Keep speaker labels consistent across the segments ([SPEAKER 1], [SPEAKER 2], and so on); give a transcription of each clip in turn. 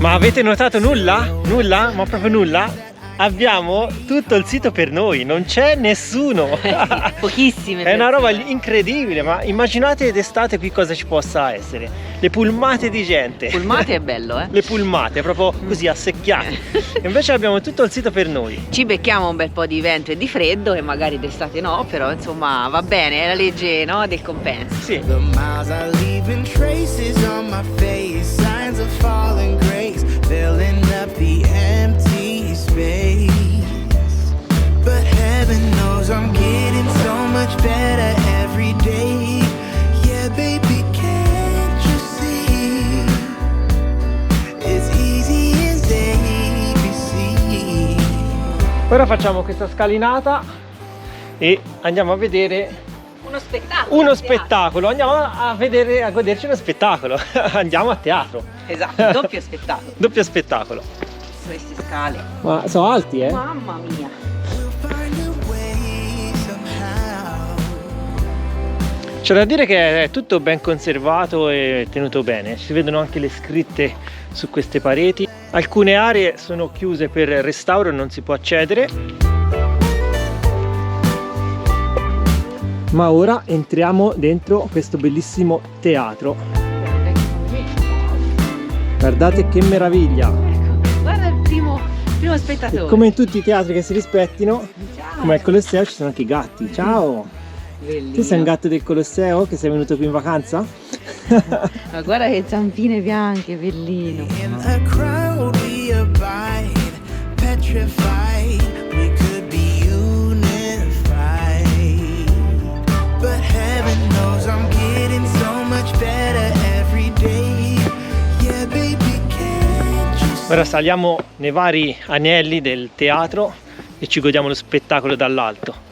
[SPEAKER 1] Ma avete notato nulla? Nulla? Ma proprio nulla? Abbiamo tutto il sito per noi, non c'è nessuno.
[SPEAKER 2] Pochissime
[SPEAKER 1] È una roba
[SPEAKER 2] persone.
[SPEAKER 1] incredibile, ma immaginate d'estate qui cosa ci possa essere. Le pulmate di gente.
[SPEAKER 2] Pulmate è bello,
[SPEAKER 1] Le pulmate, proprio così assecchiate. Invece abbiamo tutto il sito per noi.
[SPEAKER 2] Ci becchiamo un bel po' di vento e di freddo, e magari d'estate no, però insomma va bene, è la legge, no, del compenso.
[SPEAKER 1] Sì.
[SPEAKER 3] The miles are leaving traces on my face, signs of falling grace, filling up the empty space. But heaven knows I'm getting so much better every day. Yeah, baby, can't you see? It's easy as ABC.
[SPEAKER 1] Ora facciamo questa scalinata e andiamo a vedere
[SPEAKER 2] Uno spettacolo.
[SPEAKER 1] uno spettacolo. Andiamo a vedere, a goderci uno spettacolo. Andiamo a teatro.
[SPEAKER 2] Esatto, doppio spettacolo.
[SPEAKER 1] Doppio spettacolo.
[SPEAKER 2] Queste scale.
[SPEAKER 1] Ma sono alti, eh?
[SPEAKER 2] Mamma mia.
[SPEAKER 3] We'll find a way somehow.
[SPEAKER 1] C'è da dire che è tutto ben conservato e tenuto bene. Si vedono anche le scritte su queste pareti. Alcune aree sono chiuse per restauro e non si può accedere. Ma ora entriamo dentro questo bellissimo teatro. Guardate che meraviglia!
[SPEAKER 2] Guarda il primo spettatore.
[SPEAKER 1] E come in tutti i teatri che si rispettino,
[SPEAKER 2] Ciao.
[SPEAKER 1] come al Colosseo ci sono anche i gatti. Ciao!
[SPEAKER 2] Bellino.
[SPEAKER 1] Tu sei un gatto del Colosseo che sei venuto qui in vacanza?
[SPEAKER 2] Ma guarda che zampine bianche, bellino.
[SPEAKER 3] In a crowd we abide, petrified, we could be unified. But heaven knows I'm getting so much better every day. Yeah, baby, can't you see?
[SPEAKER 1] Ora saliamo nei vari anelli del teatro e ci godiamo lo spettacolo dall'alto.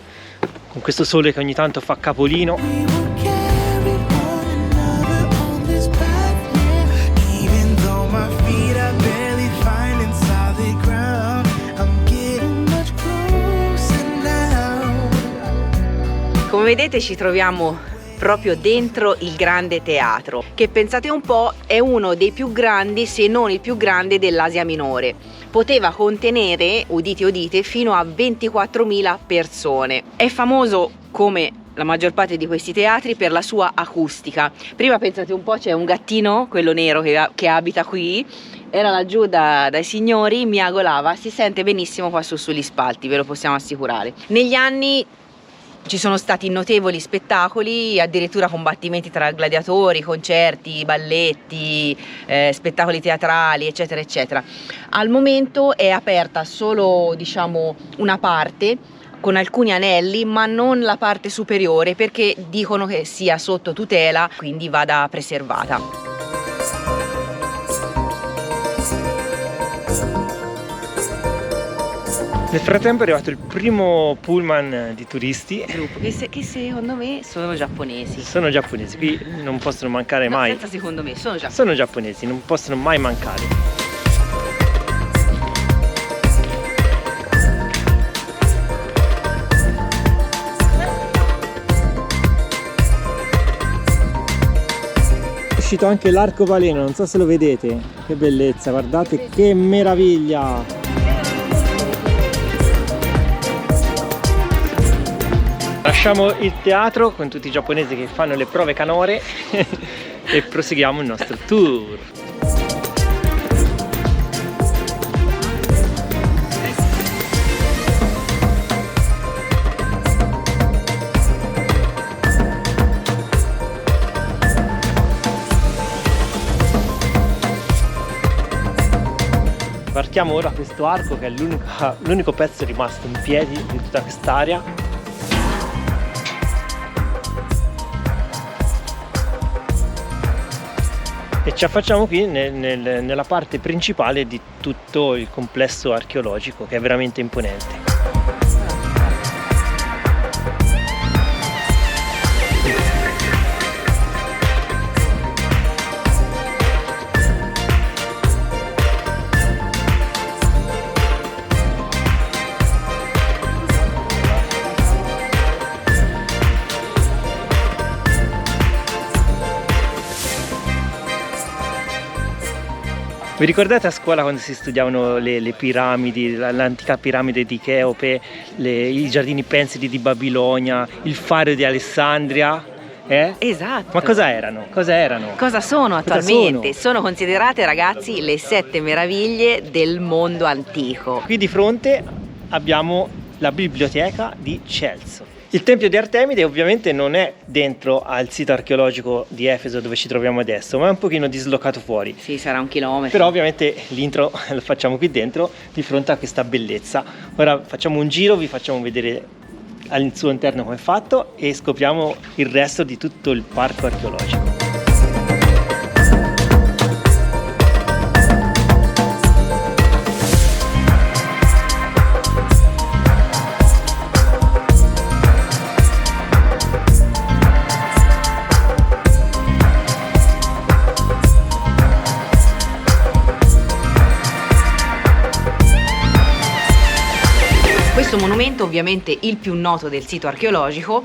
[SPEAKER 1] Con questo sole che ogni tanto fa capolino.
[SPEAKER 3] We will carry one another on this path, yeah. Even though my feet are barely finding solid ground, I'm getting much closer now.
[SPEAKER 2] Come vedete ci troviamo proprio dentro il grande teatro, che pensate un po' è uno dei più grandi, se non il più grande dell'Asia minore. Poteva contenere, udite udite, fino a 24.000 persone. È famoso, come la maggior parte di questi teatri, per la sua acustica. Prima pensate un po', c'è un gattino, quello nero che abita qui, era laggiù dai signori, miagolava, si sente benissimo qua su sugli spalti, ve lo possiamo assicurare. Negli anni ci sono stati notevoli spettacoli, addirittura combattimenti tra gladiatori, concerti, balletti, spettacoli teatrali, eccetera eccetera. Al momento è aperta solo, diciamo, una parte con alcuni anelli, ma non la parte superiore, perché dicono che sia sotto tutela, quindi vada preservata.
[SPEAKER 1] Nel frattempo è arrivato il primo pullman di turisti.
[SPEAKER 2] Gruppo che secondo me sono giapponesi.
[SPEAKER 1] Sono giapponesi, qui non possono mancare
[SPEAKER 2] No,
[SPEAKER 1] mai.
[SPEAKER 2] senza secondo me, sono giapponesi.
[SPEAKER 1] Sono giapponesi, non possono mai mancare. È uscito anche l'arcobaleno, non so se lo vedete. Che bellezza, guardate che meraviglia! Lasciamo il teatro con tutti i giapponesi che fanno le prove canore e proseguiamo il nostro tour. Partiamo ora questo arco che è l'unico pezzo rimasto in piedi di tutta quest'area. E ci affacciamo qui nella parte principale di tutto il complesso archeologico, che è veramente imponente. Vi ricordate a scuola quando si studiavano le piramidi, l'antica piramide di Cheope, i giardini pensili di Babilonia, il faro di Alessandria?
[SPEAKER 2] Esatto.
[SPEAKER 1] Ma cosa erano?
[SPEAKER 2] Cosa sono attualmente? Sono considerate, ragazzi, le 7 meraviglie del mondo antico.
[SPEAKER 1] Qui di fronte abbiamo la biblioteca di Celso. Il tempio di Artemide ovviamente non è dentro al sito archeologico di Efeso dove ci troviamo adesso, ma è un pochino dislocato fuori.
[SPEAKER 2] Sì, sarà 1 chilometro.
[SPEAKER 1] Però ovviamente l'intro lo facciamo qui dentro, di fronte a questa bellezza. Ora facciamo un giro, vi facciamo vedere al suo interno come è fatto e scopriamo il resto di tutto il parco archeologico.
[SPEAKER 2] Questo monumento, ovviamente il più noto del sito archeologico,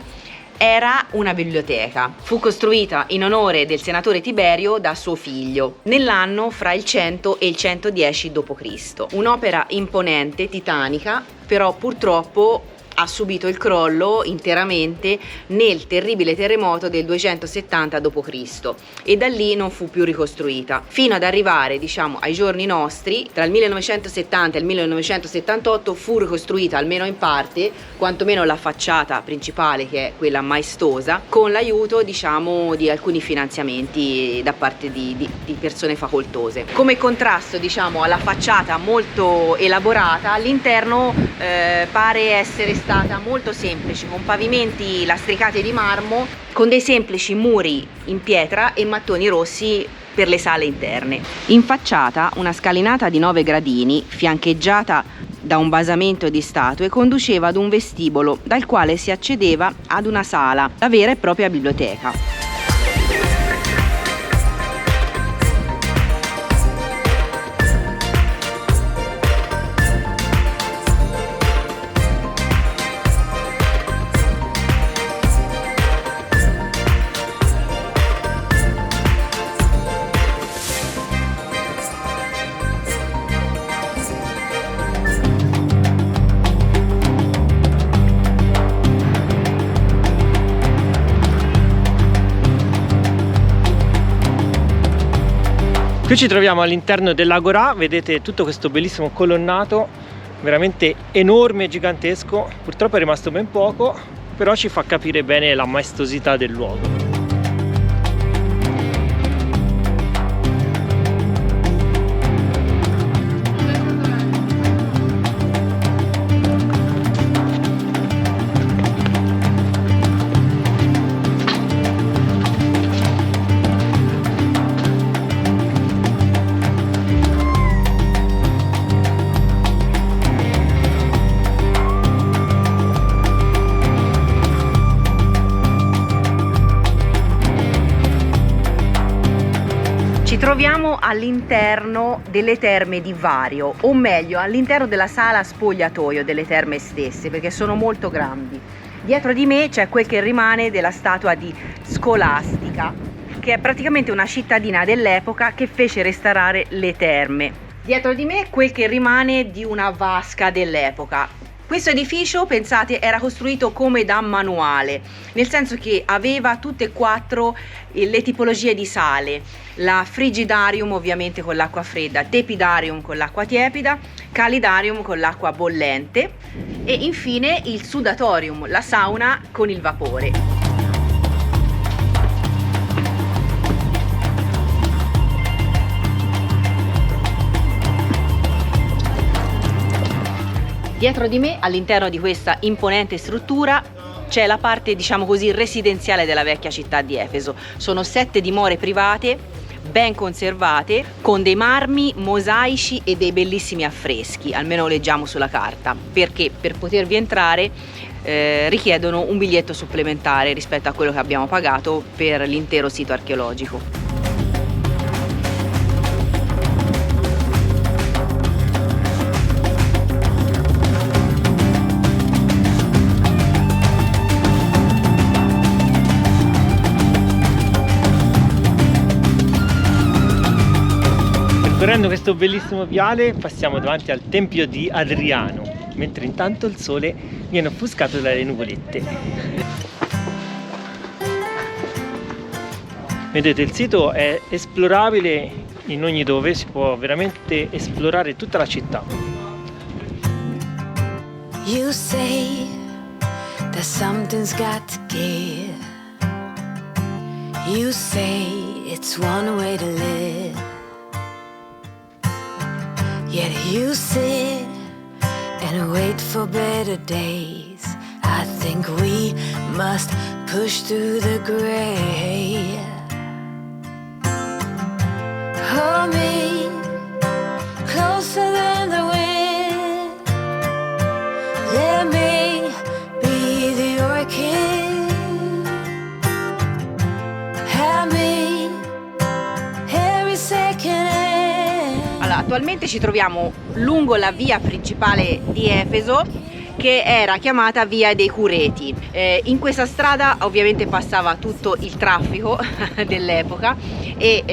[SPEAKER 2] era una biblioteca. Fu costruita in onore del senatore Tiberio da suo figlio, nell'anno fra il 100 e il 110 d.C. Un'opera imponente, titanica, però purtroppo ha subito il crollo interamente nel terribile terremoto del 270 d.C. e da lì non fu più ricostruita, fino ad arrivare, diciamo, ai giorni nostri. Tra il 1970 e il 1978 fu ricostruita almeno in parte, quantomeno la facciata principale, che è quella maestosa, con l'aiuto, diciamo, di alcuni finanziamenti da parte di persone facoltose. Come contrasto, diciamo, alla facciata molto elaborata, all'interno pare essere stata molto semplice, con pavimenti lastricati di marmo, con dei semplici muri in pietra e mattoni rossi per le sale interne. In facciata una scalinata di 9 gradini, fiancheggiata da un basamento di statue, conduceva ad un vestibolo dal quale si accedeva ad una sala, la vera e propria biblioteca.
[SPEAKER 1] Qui ci troviamo all'interno dell'Agorà, vedete tutto questo bellissimo colonnato, veramente enorme e gigantesco. Purtroppo è rimasto ben poco, però ci fa capire bene la maestosità del luogo.
[SPEAKER 2] Troviamo all'interno delle terme di Vario, o meglio all'interno della sala spogliatoio delle terme stesse, perché sono molto grandi. Dietro di me c'è quel che rimane della statua di Scolastica, che è praticamente una cittadina dell'epoca che fece restaurare le terme. Dietro di me quel che rimane di una vasca dell'epoca. Questo edificio, pensate, era costruito come da manuale, nel senso che aveva tutte e 4 le tipologie di sale: la frigidarium ovviamente con l'acqua fredda, tepidarium con l'acqua tiepida, calidarium con l'acqua bollente e infine il sudatorium, la sauna con il vapore. Dietro di me, all'interno di questa imponente struttura, c'è la parte, diciamo così, residenziale della vecchia città di Efeso. Sono 7 dimore private, ben conservate, con dei marmi, mosaici e dei bellissimi affreschi, almeno leggiamo sulla carta, perché per potervi entrare richiedono un biglietto supplementare rispetto a quello che abbiamo pagato per l'intero sito archeologico.
[SPEAKER 1] Percorrendo questo bellissimo viale passiamo davanti al tempio di Adriano, mentre intanto il sole viene offuscato dalle nuvolette. Vedete, il sito è esplorabile in ogni dove, si può veramente esplorare tutta la città.
[SPEAKER 4] You say that something's got to give. You say it's one way to live. Yet you sit and wait for better days. I think we must push through the gray. Hold me closer than the wind. Let me be the orchid. Have me every second.
[SPEAKER 2] Allora, attualmente ci troviamo lungo la via principale di Efeso, che era chiamata Via dei Cureti. In questa strada ovviamente passava tutto il traffico dell'epoca e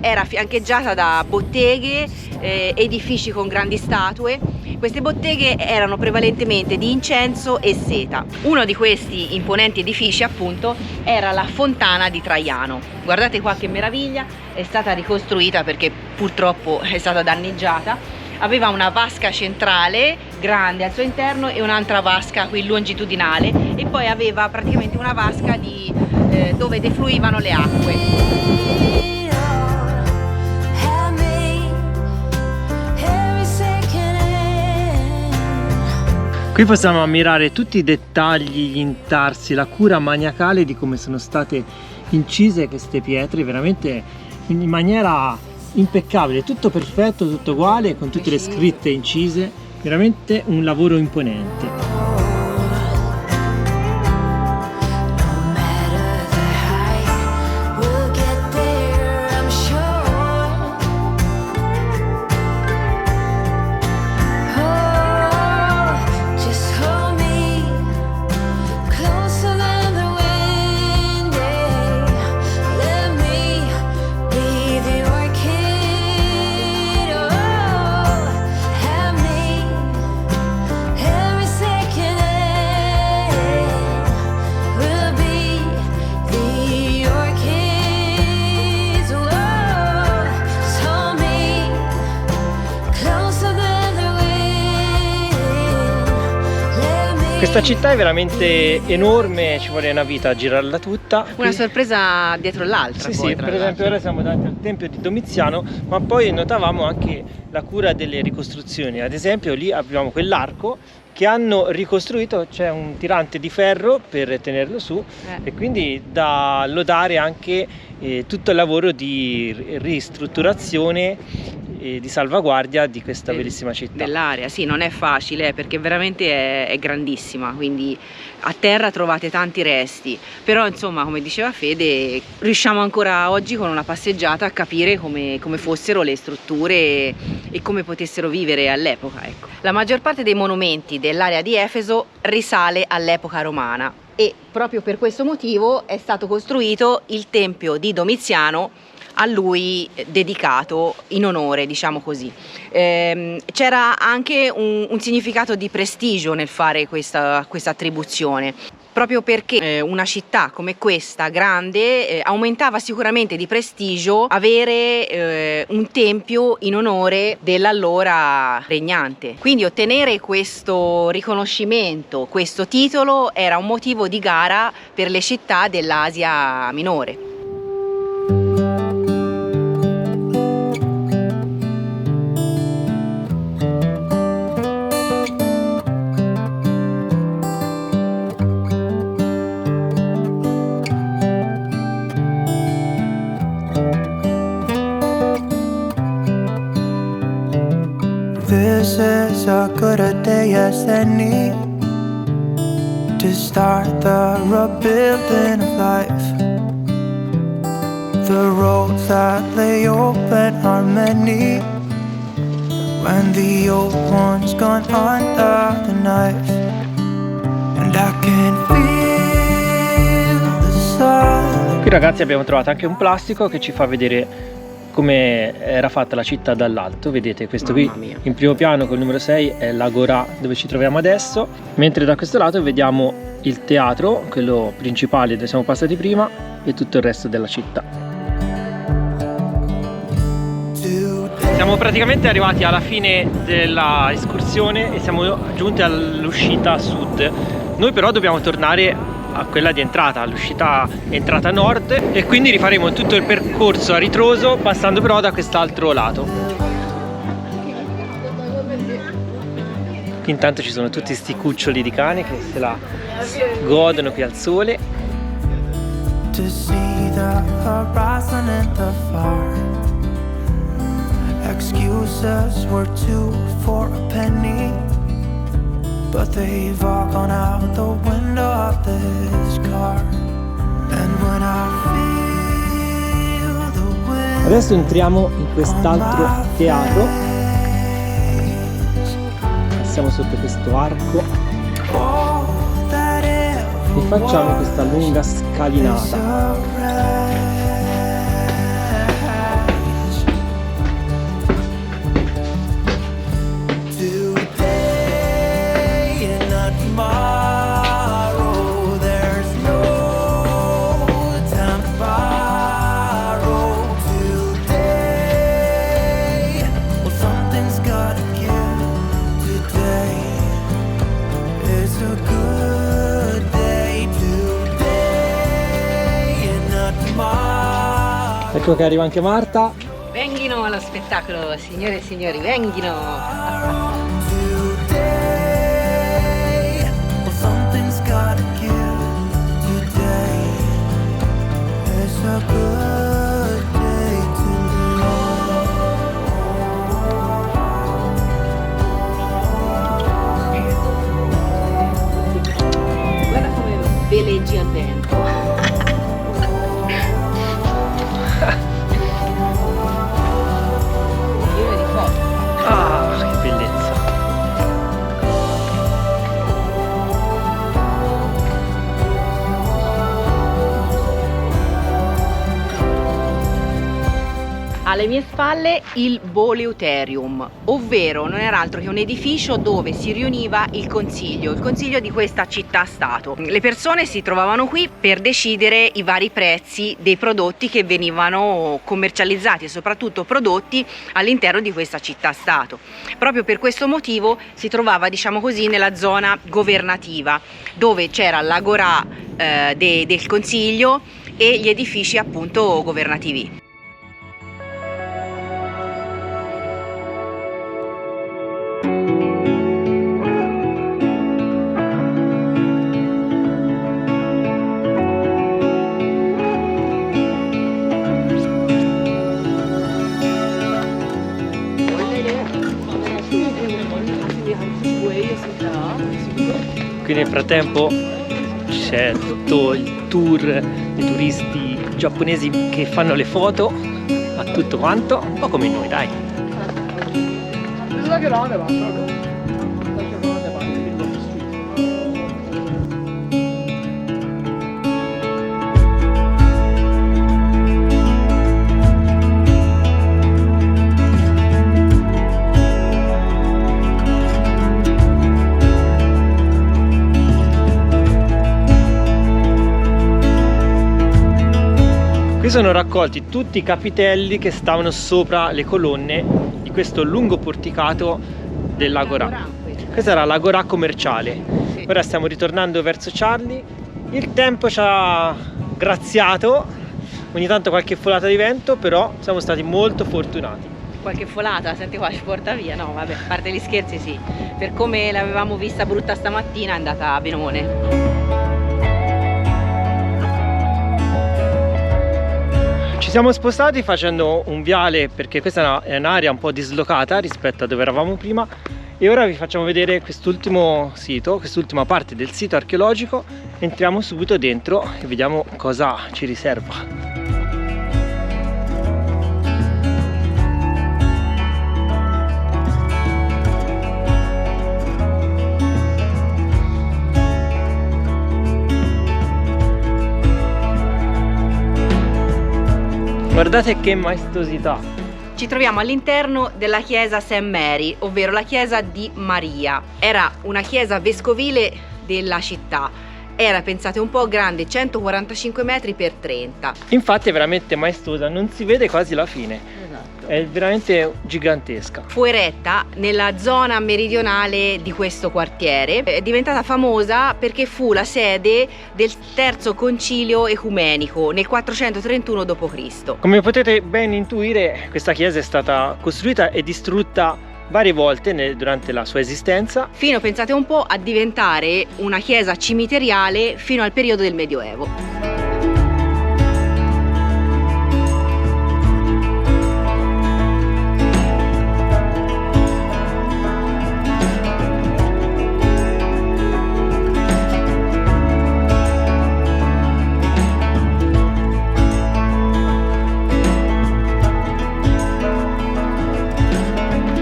[SPEAKER 2] era fiancheggiata da botteghe, edifici con grandi statue. Queste botteghe erano prevalentemente di incenso e seta. Uno di questi imponenti edifici, appunto, era la fontana di Traiano. Guardate qua che meraviglia, è stata ricostruita perché purtroppo è stata danneggiata. Aveva una vasca centrale grande al suo interno e un'altra vasca qui longitudinale, e poi aveva praticamente una vasca dove defluivano le acque.
[SPEAKER 1] Qui possiamo ammirare tutti i dettagli, gli intarsi, la cura maniacale di come sono state incise queste pietre, veramente in maniera impeccabile, tutto perfetto, tutto uguale, con tutte le scritte incise, veramente un lavoro imponente. Questa città è veramente enorme, ci vuole una vita a girarla tutta.
[SPEAKER 2] Una sorpresa dietro l'altra.
[SPEAKER 1] Sì, per esempio ora siamo davanti al tempio di Domiziano, ma poi notavamo anche la cura delle ricostruzioni. Ad esempio lì abbiamo quell'arco che hanno ricostruito, c'è un tirante di ferro per tenerlo su e quindi da lodare anche tutto il lavoro di ristrutturazione e di salvaguardia di questa bellissima città.
[SPEAKER 2] Dell'area, sì, non è facile perché veramente è grandissima, quindi a terra trovate tanti resti, però insomma, come diceva Fede, riusciamo ancora oggi con una passeggiata a capire come fossero le strutture e come potessero vivere all'epoca, ecco. La maggior parte dei monumenti dell'area di Efeso risale all'epoca romana e proprio per questo motivo è stato costruito il tempio di Domiziano, a lui dedicato in onore, diciamo così. C'era anche un significato di prestigio nel fare questa attribuzione, proprio perché una città come questa grande aumentava sicuramente di prestigio avere un tempio in onore dell'allora regnante. Quindi ottenere questo riconoscimento, questo titolo, era un motivo di gara per le città dell'Asia minore.
[SPEAKER 3] This is as good a day as any to start the rebuilding of life. The roads that lay open are many when the old one's gone under the knife. And I can feel the sun.
[SPEAKER 1] Qui ragazzi abbiamo trovato anche un plastico che ci fa vedere come era fatta la città dall'alto. Vedete, questo qui
[SPEAKER 2] Mamma mia.
[SPEAKER 1] in primo piano col numero 6 è l'Agorà dove ci troviamo adesso, mentre da questo lato vediamo il teatro, quello principale dove siamo passati prima, e tutto il resto della città. Siamo praticamente arrivati alla fine della escursione e siamo giunti all'uscita sud. Noi però dobbiamo tornare a quella di entrata, all'uscita entrata nord, e quindi rifaremo tutto il percorso a ritroso passando però da quest'altro lato. Qui intanto ci sono tutti sti cuccioli di cane che se la godono qui al sole.
[SPEAKER 3] To see the horizon and the far. Excuses were 2 for a penny, but they've all gone out the window of this car. And when I feel the wind
[SPEAKER 1] Adesso entriamo in quest'altro teatro, passiamo sotto questo arco e facciamo questa lunga scalinata. Ecco che arriva anche Marta.
[SPEAKER 2] Venghino allo spettacolo, signore e signori, venghino! Guarda come veleggi al vento.
[SPEAKER 1] Ah, che bellezza!
[SPEAKER 2] Alle mie spalle il Boleuterium, ovvero non era altro che un edificio dove si riuniva il consiglio di questa città-stato. Le persone si trovavano qui per decidere i vari prezzi dei prodotti che venivano commercializzati e soprattutto prodotti all'interno di questa città-stato. Proprio per questo motivo si trovava, diciamo così, nella zona governativa, dove c'era l'agorà del consiglio e gli edifici appunto governativi.
[SPEAKER 1] Qui nel frattempo c'è tutto il tour dei turisti giapponesi che fanno le foto a tutto quanto, un po' come noi, dai. Qui sono raccolti tutti i capitelli che stavano sopra le colonne di questo lungo porticato dell'Agorà. Questa era l'Agorà commerciale.
[SPEAKER 2] Sì.
[SPEAKER 1] Ora stiamo ritornando verso Charlie. Il tempo ci ha graziato, ogni tanto qualche folata di vento, però siamo stati molto fortunati.
[SPEAKER 2] Qualche folata, senti qua, ci porta via? No, vabbè, a parte gli scherzi sì. Per come l'avevamo vista brutta stamattina è andata benone.
[SPEAKER 1] Ci siamo spostati facendo un viale perché questa è un'area un po' dislocata rispetto a dove eravamo prima, e ora vi facciamo vedere quest'ultimo sito, quest'ultima parte del sito archeologico. Entriamo subito dentro e vediamo cosa ci riserva. Guardate che maestosità.
[SPEAKER 2] Ci troviamo all'interno della chiesa St. Mary, ovvero la chiesa di Maria. Era una chiesa vescovile della città. Era, pensate un po', grande, 145 metri per 30.
[SPEAKER 1] Infatti è veramente maestosa, non si vede quasi la fine.
[SPEAKER 2] Esatto.
[SPEAKER 1] È veramente gigantesca.
[SPEAKER 2] Fu eretta nella zona meridionale di questo quartiere. È diventata famosa perché fu la sede del terzo concilio ecumenico nel 431 d.C.
[SPEAKER 1] Come potete ben intuire, questa chiesa è stata costruita e distrutta varie volte durante la sua esistenza.
[SPEAKER 2] Fino, pensate un po', a diventare una chiesa cimiteriale fino al periodo del Medioevo.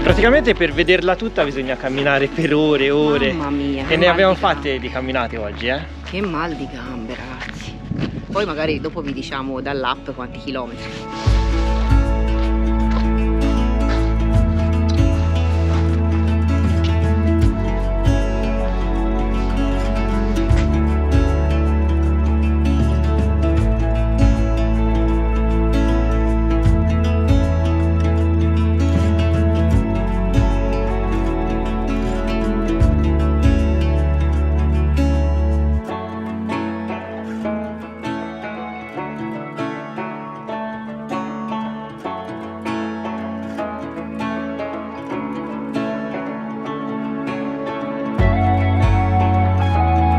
[SPEAKER 1] Praticamente per vederla tutta bisogna camminare per ore e ore.
[SPEAKER 2] Mamma mia,
[SPEAKER 1] E ne abbiamo fatte di camminate oggi,
[SPEAKER 2] Che mal di gambe, ragazzi. Poi magari dopo vi diciamo dall'app quanti chilometri.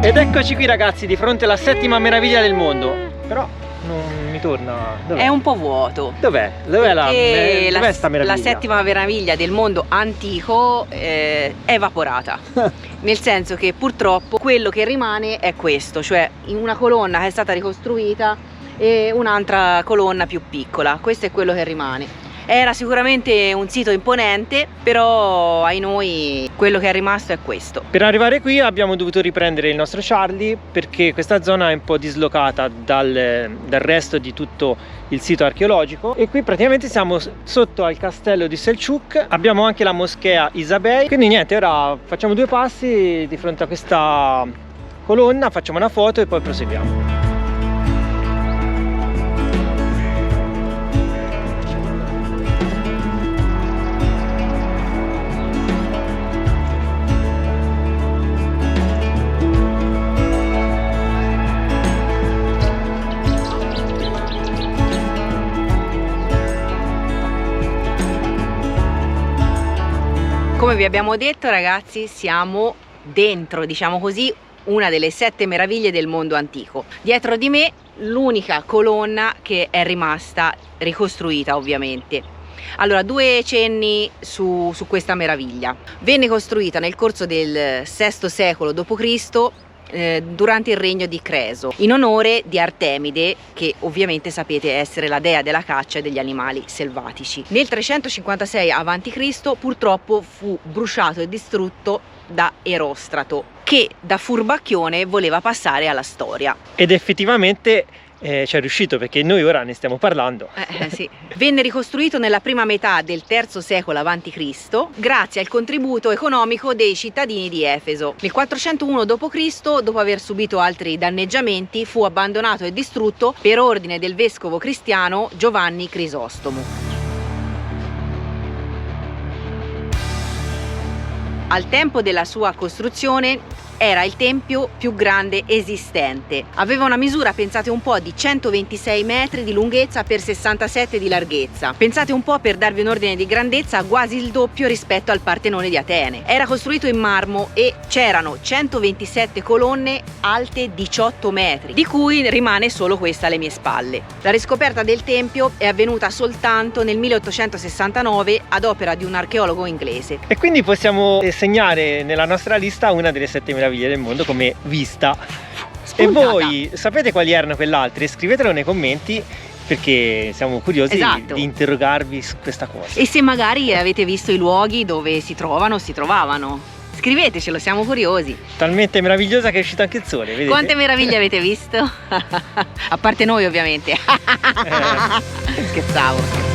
[SPEAKER 1] Ed eccoci qui ragazzi, di fronte alla settima meraviglia del mondo. Però non mi torna. Dov'è?
[SPEAKER 2] È un po' vuoto.
[SPEAKER 1] Dov'è? Dov'è sta meraviglia?
[SPEAKER 2] La settima meraviglia del mondo antico è evaporata. Nel senso che purtroppo quello che rimane è questo, cioè in una colonna che è stata ricostruita e un'altra colonna più piccola. Questo è quello che rimane. Era sicuramente un sito imponente, però ai noi quello che è rimasto è questo.
[SPEAKER 1] Per arrivare qui abbiamo dovuto riprendere il nostro Charlie perché questa zona è un po' dislocata dal resto di tutto il sito archeologico, e qui praticamente siamo sotto al castello di Selçuk. Abbiamo anche la moschea Isabei, quindi niente, ora facciamo due passi di fronte a questa colonna, facciamo una foto e poi proseguiamo.
[SPEAKER 2] Come vi abbiamo detto, ragazzi, siamo dentro, diciamo così, una delle 7 meraviglie del mondo antico. Dietro di me l'unica colonna che è rimasta ricostruita, ovviamente. Allora, due cenni su questa meraviglia. Venne costruita nel corso del VI secolo d.C. Durante il regno di Creso, in onore di Artemide, che ovviamente sapete essere la dea della caccia e degli animali selvatici. Nel 356 a.C. purtroppo fu bruciato e distrutto da Erostrato, che da furbacchione voleva passare alla storia.
[SPEAKER 1] Ed effettivamente ci è riuscito, perché noi ora ne stiamo parlando.
[SPEAKER 2] Sì. Venne ricostruito nella prima metà del III secolo a.C. grazie al contributo economico dei cittadini di Efeso. Nel 401 d.C., dopo aver subito altri danneggiamenti, fu abbandonato e distrutto per ordine del vescovo cristiano Giovanni Crisostomo. Al tempo della sua costruzione era il tempio più grande esistente. Aveva una misura, pensate un po', di 126 metri di lunghezza per 67 di larghezza. Pensate un po', per darvi un ordine di grandezza, quasi il doppio rispetto al Partenone di Atene. Era costruito in marmo e c'erano 127 colonne alte 18 metri, di cui rimane solo questa alle mie spalle. La riscoperta del tempio è avvenuta soltanto nel 1869 ad opera di un archeologo inglese.
[SPEAKER 1] E quindi possiamo segnare nella nostra lista una delle 7 meraviglie del mondo come vista.
[SPEAKER 2] Spuntata.
[SPEAKER 1] E voi sapete quali erano quell'altre? Scrivetelo nei commenti, perché siamo curiosi di interrogarvi su questa cosa.
[SPEAKER 2] E se magari avete visto i luoghi dove si trovavano, Scrivetecelo, siamo curiosi.
[SPEAKER 1] Talmente meravigliosa che è uscito anche il sole, vedete?
[SPEAKER 2] Quante meraviglie avete visto? A parte noi ovviamente. Scherzavo.